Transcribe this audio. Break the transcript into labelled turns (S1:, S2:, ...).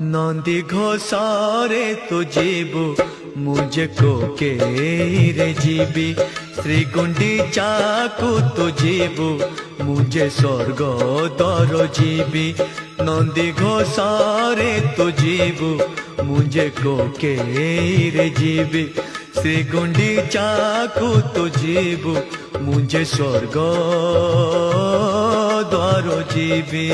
S1: नंदी घोषारे तो जीबू मुझे को के रे जीबी श्री गुंडीचा को तो जीबू मुझे स्वर्ग दर जीबी नंदी घोषारे तो जीबू मुझे को के रे जीबी श्री गुंडीचा को तो जीबू मुझे स्वर्ग दर जीबी।